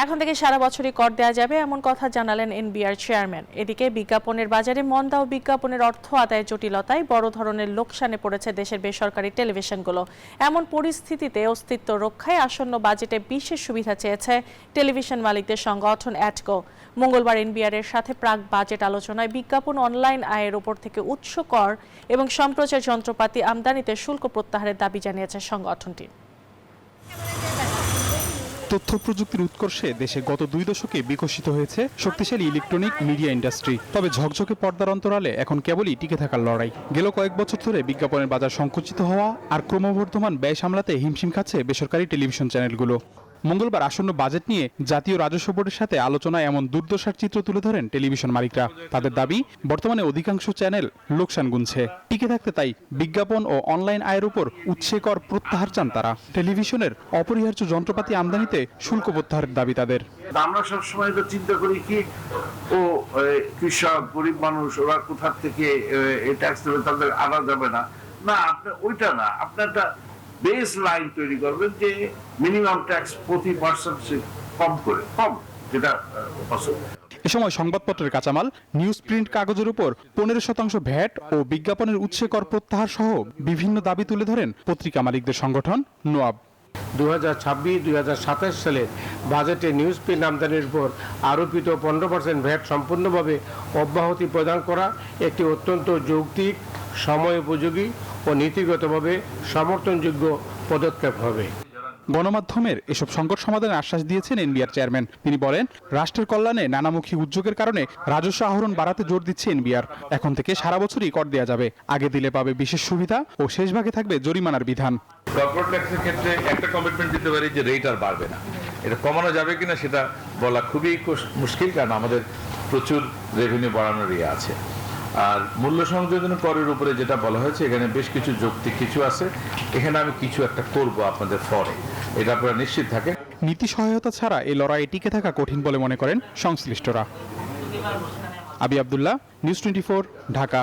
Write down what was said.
এখন থেকে সারা বছরই কর দেওয়া যাবে এমন কথা জানালেন এনবিআর চেয়ারম্যান। এদিকে বিজ্ঞাপনের বাজারে মন্দা ও বিজ্ঞাপনের অর্থ আদায়ের জটিলতায় বড় ধরনের লোকসানে পড়েছে দেশের বেসরকারি টেলিভিশনগুলো। এমন পরিস্থিতিতে অস্তিত্ব রক্ষায় আসন্ন বাজেটে বিশেষ সুবিধা চেয়েছে টেলিভিশন মালিকদের সংগঠন অ্যাটকো। মঙ্গলবার এনবিআর এর সাথে প্রাক বাজেট আলোচনায় বিজ্ঞাপন অনলাইন আয়ের উপর থেকে উৎস কর এবং সম্প্রচার যন্ত্রপাতি আমদানিতে শুল্ক প্রত্যাহারের দাবি জানিয়েছে সংগঠনটি। তথ্য প্রযুক্তির উৎকর্ষে দেশে গত 2 দশকে বিকশিত হয়েছে শক্তিশালী ইলেকট্রনিক মিডিয়া ইন্ডাস্ট্রি। তবে ঝকঝকে পর্দার অন্তরালে এখন কেবলই টিকে থাকার লড়াই। গেল কয়েক বছর ধরে বিজ্ঞাপনের বাজার সংকুচিত হওয়া আর ক্রমবর্ধমান ব্যয় সামলাতে হিমশিম খাচ্ছে বেসরকারি টেলিভিশন চ্যানেলগুলো। মঙ্গলবার আসন্ন বাজেট নিয়ে জাতীয় রাজস্ব বোর্ডের সাথে আলোচনায় এমন দুর্দশার চিত্র তুলে ধরেন টেলিভিশন মালিকরা। তাদের দাবি, বর্তমানে অধিকাংশ চ্যানেল লোকসান গুনছে। টিকে থাকতে তাই বিজ্ঞাপন ও অনলাইন আয়ের উপর উৎসে কর প্রত্যাহার চান তারা। টেলিভিশনের অপরিহার্য যন্ত্রপাতি আমদানিতে শুল্ক প্রত্যাহারের দাবি তাদের। আমরা সবসময় তো চিন্তা করি কি কৃষক গরিব মানুষ ওরা কোথা থেকে এই ট্যাক্স দেবে, তাদের আনা যাবে না। না, আপনি ওইটা না, আপনি একটা বেস লাইন তৈরি করবেন যে মিনিমাম ট্যাক্স প্রতি পার্সেন্ট কম যেটা পসিবল। এ সময় সংবাদপত্রের কাঁচামাল, নিউজ প্রিন্ট কাগজের উপর 15% ভ্যাট ও বিজ্ঞাপনের উৎসে কর প্রত্যাহার সহ বিভিন্ন দাবি তুলে ধরেন পত্রিকা মালিকদের সংগঠন নোয়াব। 2026-2027 সালের বাজেটে নিউজ প্রিন্ট আমদানির উপর আরোপিত 15% ভ্যাট সম্পূর্ণভাবে অব্যাহতি প্রদান করা একটি অত্যন্ত যৌক্তিক, সময় উপযোগী ও নীতিগতভাবে সমর্থনযোগ্য পদক্ষেপ হবে। গণমাধ্যমের এসব সংকট সমাধানের আশ্বাস দিয়েছেন এনবিআর চেয়ারম্যান। তিনি বলেন, রাষ্ট্রের কল্যাণে নানামুখী উদ্যোগের কারণে রাজস্ব আহরণ বাড়াতে জোর দিচ্ছে এনবিআর। এখন থেকে সারা বছরই কর দেওয়া যাবে। আগে দিলে পাবে বিশেষ সুবিধা ও শেষ ভাগে থাকবে জরিমানার বিধান। কর্পোরেট ট্যাক্সের ক্ষেত্রে একটা কমিটমেন্ট দিতে পারি যে রেট আর বাড়বে না। এটা কমানো যাবে কিনা সেটা বলা খুবই মুশকিল, কারণ আমাদের প্রচুর রেভিনিউ বাড়ানোর ইয়ে আছে। আর মূল্য সংযোজন করের উপরে যেটা বলা হয়েছে, এখানে বেশ কিছু যৌক্তিক কিছু আছে। এখানে আমি কিছু একটা করব আপনাদের ফরে, এটা আপনারা নিশ্চিত থাকেন। নীতি সহায়তা ছাড়া এই লড়াইয়ে টিকে থাকা কঠিন বলে মনে করেন সংশ্লিষ্টরা। আবি আব্দুল্লাহ, নিউজ 24, ঢাকা।